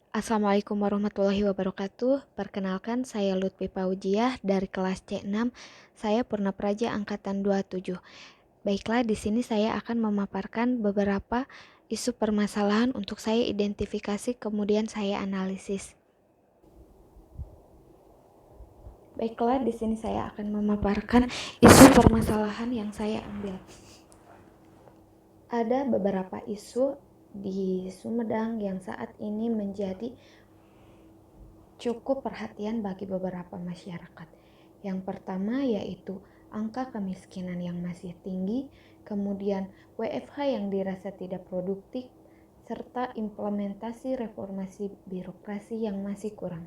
Assalamualaikum warahmatullahi wabarakatuh. Perkenalkan, saya Lutfi Paujiah dari kelas C6. Saya Purna Praja angkatan 27. Baiklah, di sini saya akan memaparkan beberapa isu permasalahan untuk saya identifikasi kemudian saya analisis. Baiklah, di sini saya akan memaparkan isu permasalahan yang saya ambil. Ada beberapa isu di Sumedang yang saat ini menjadi cukup perhatian bagi beberapa masyarakat. Yang pertama yaitu angka kemiskinan yang masih tinggi, kemudian WFH yang dirasa tidak produktif, serta implementasi reformasi birokrasi yang masih kurang.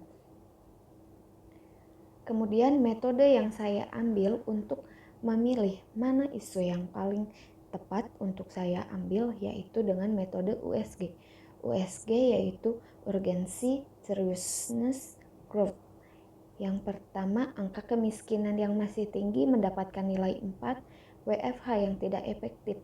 Kemudian metode yang saya ambil untuk memilih mana isu yang paling tepat untuk saya ambil yaitu dengan metode USG. USG yaitu urgency, seriousness, growth. Yang pertama, angka kemiskinan yang masih tinggi mendapatkan nilai 4, WFH yang tidak efektif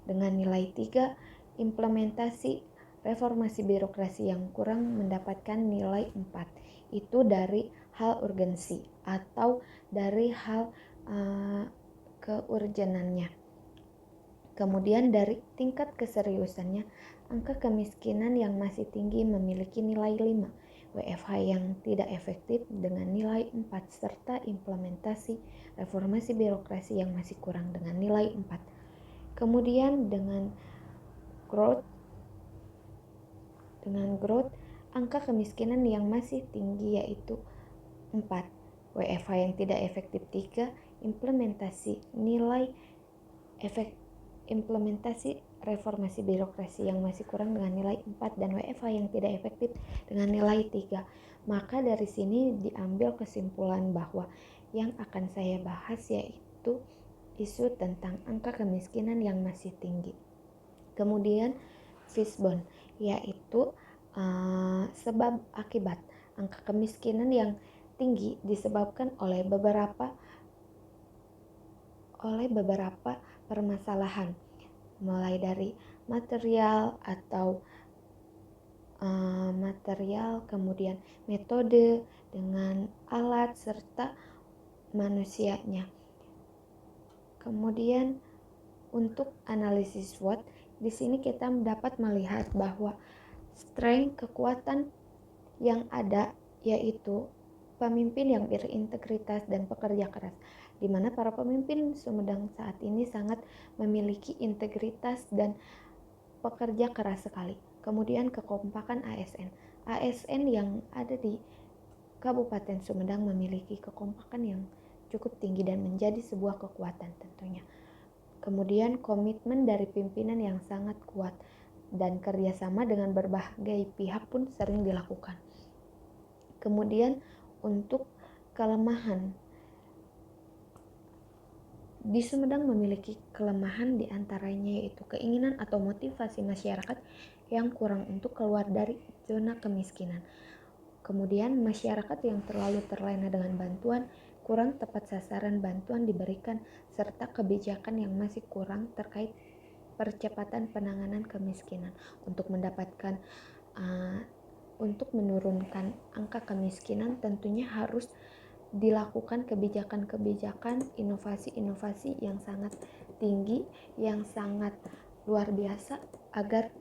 dengan nilai 3, implementasi reformasi birokrasi yang kurang mendapatkan nilai 4. Itu dari hal urgensi atau dari hal keurgenannya. Kemudian dari tingkat keseriusannya, angka kemiskinan yang masih tinggi memiliki nilai 5, WFH yang tidak efektif dengan nilai 4, serta implementasi reformasi birokrasi yang masih kurang dengan nilai 4. Kemudian dengan growth, angka kemiskinan yang masih tinggi yaitu 4, WFH yang tidak efektif 3, implementasi reformasi birokrasi yang masih kurang dengan nilai 4 dan WFH yang tidak efektif dengan nilai 3. Maka dari sini diambil kesimpulan bahwa yang akan saya bahas yaitu isu tentang angka kemiskinan yang masih tinggi. Kemudian fishbone yaitu sebab akibat angka kemiskinan yang tinggi disebabkan oleh beberapa permasalahan, mulai dari material, kemudian metode dengan alat serta manusianya. Kemudian untuk analisis SWOT, di sini kita dapat melihat bahwa strength, kekuatan yang ada yaitu pemimpin yang berintegritas dan pekerja keras, di mana para pemimpin Sumedang saat ini sangat memiliki integritas dan pekerja keras sekali. Kemudian kekompakan ASN. ASN yang ada di Kabupaten Sumedang memiliki kekompakan yang cukup tinggi dan menjadi sebuah kekuatan tentunya. Kemudian komitmen dari pimpinan yang sangat kuat dan kerjasama dengan berbagai pihak pun sering dilakukan. Kemudian untuk kelemahan, di Sumedang memiliki kelemahan diantaranya yaitu keinginan atau motivasi masyarakat yang kurang untuk keluar dari zona kemiskinan. Kemudian masyarakat yang terlalu terlena dengan bantuan, kurang tepat sasaran bantuan diberikan, serta kebijakan yang masih kurang terkait percepatan penanganan kemiskinan. Untuk menurunkan angka kemiskinan tentunya harus dilakukan kebijakan-kebijakan, inovasi-inovasi yang sangat tinggi, yang sangat luar biasa agar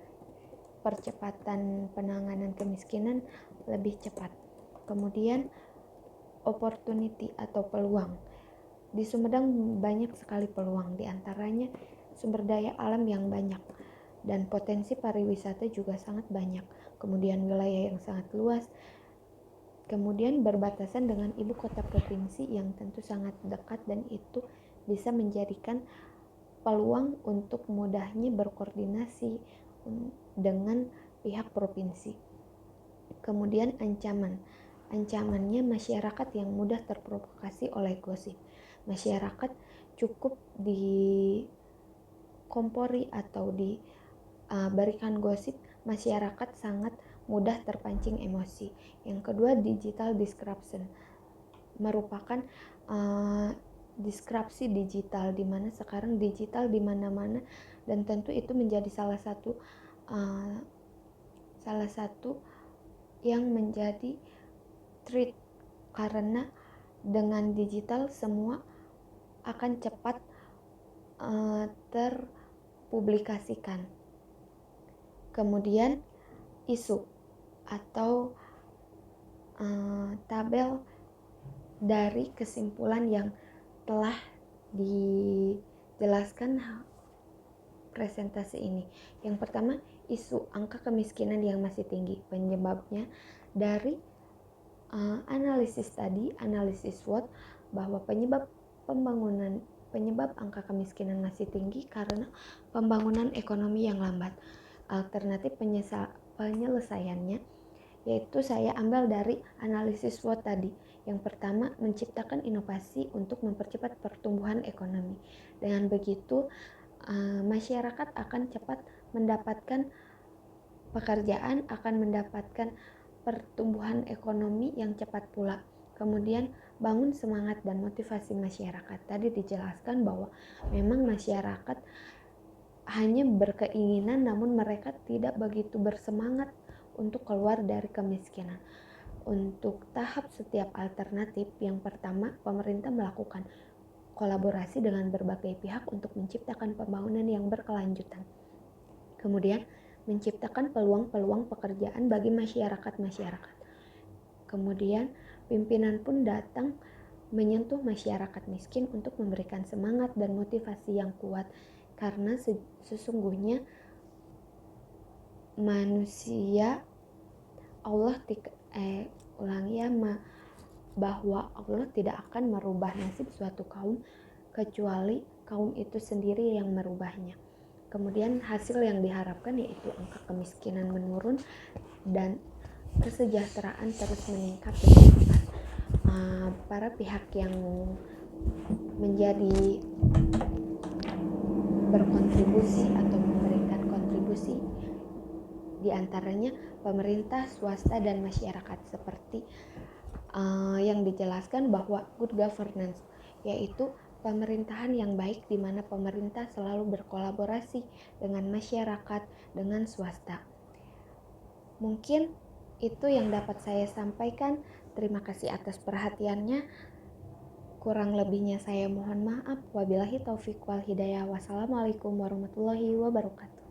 percepatan penanganan kemiskinan lebih cepat. Kemudian opportunity atau peluang. Di Sumedang banyak sekali peluang, diantaranya sumber daya alam yang banyak dan potensi pariwisata juga sangat banyak. Kemudian wilayah yang sangat luas. Kemudian berbatasan dengan ibu kota provinsi yang tentu sangat dekat dan itu bisa menjadikan peluang untuk mudahnya berkoordinasi dengan pihak provinsi. Kemudian ancamannya masyarakat yang mudah terprovokasi oleh gosip. Masyarakat cukup dikompori atau diberikan gosip, masyarakat sangat mudah terpancing emosi. Yang kedua, digital disruption merupakan disrupsi digital, di mana sekarang digital di mana-mana dan tentu itu menjadi salah satu yang menjadi threat, karena dengan digital semua akan cepat terpublikasikan. Kemudian isu atau tabel dari kesimpulan yang telah dijelaskan presentasi ini. Yang pertama, isu angka kemiskinan yang masih tinggi. Penyebabnya dari analisis tadi, analisis SWOT, bahwa penyebab angka kemiskinan masih tinggi karena pembangunan ekonomi yang lambat. Alternatif penyelesaiannya yaitu saya ambil dari analisis SWOT tadi. Yang pertama, menciptakan inovasi untuk mempercepat pertumbuhan ekonomi. Dengan begitu, masyarakat akan cepat mendapatkan pekerjaan, akan mendapatkan pertumbuhan ekonomi yang cepat pula. Kemudian bangun semangat dan motivasi masyarakat. Tadi dijelaskan bahwa memang masyarakat hanya berkeinginan namun mereka tidak begitu bersemangat untuk keluar dari kemiskinan. Untuk tahap setiap alternatif, yang pertama, pemerintah melakukan kolaborasi dengan berbagai pihak untuk menciptakan pembangunan yang berkelanjutan. Kemudian, menciptakan peluang-peluang pekerjaan bagi masyarakat. Kemudian, pimpinan pun datang menyentuh masyarakat miskin untuk memberikan semangat dan motivasi yang kuat, karena sesungguhnya manusia bahwa Allah tidak akan merubah nasib suatu kaum kecuali kaum itu sendiri yang merubahnya. Kemudian hasil yang diharapkan yaitu angka kemiskinan menurun dan kesejahteraan terus meningkat. Para pihak yang menjadi berkontribusi atau memberikan kontribusi diantaranya pemerintah, swasta, dan masyarakat, seperti yang dijelaskan bahwa good governance, yaitu pemerintahan yang baik di mana pemerintah selalu berkolaborasi dengan masyarakat, dengan swasta. Mungkin itu yang dapat saya sampaikan. Terima kasih atas perhatiannya. Kurang lebihnya saya mohon maaf. Wabillahi taufiq wal hidayah. Wassalamualaikum warahmatullahi wabarakatuh.